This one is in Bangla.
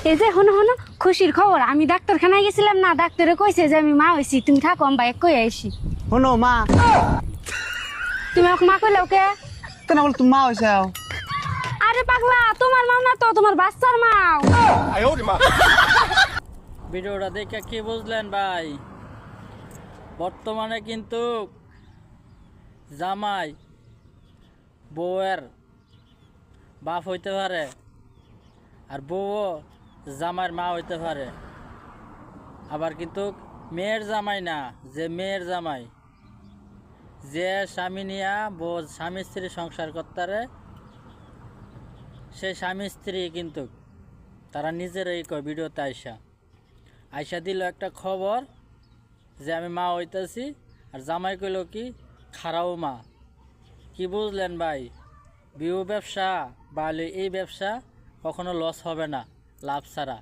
এই যে হনো হনো খুশির খবর, আমি ডাক্তারখানায় গেছিলাম না, ডাক্তারে কইছে যে আমি মা হইছি, তুমি থাকো আমি বাইক কই আইছি। শোনো মা, তুমি আমাকে মা কইলাও কে? কেন বল তুমি মা হয়েছে? আরে পাগলা, তোমার মা না তো, তোমার বাচ্চার মা। ভিডিওটা দেখে কি বুঝলেন ভাই? বর্তমানে কিন্তু জামাই বউয়ের বাপ হইতে পারে, আর বউও জামাইয়ের মা হইতে পারে। আবার কিন্তু মেয়ের জামাই না, যে মেয়ের জামাই, যে স্বামী নিয়া বউ স্বামী স্ত্রী সংসার করতারে, সেই স্বামী স্ত্রী কিন্তু তারা নিজেরাই কয় ভিডিওতে আইসা দিল একটা খবর যে আমি মা হইতেছি, আর জামাই কইল কি খারাও মা। কি বুঝলেন ভাই? বিউ ব্যবসা বা এই ব্যবসা কখনো লস হবে না লাভ ছাড়া।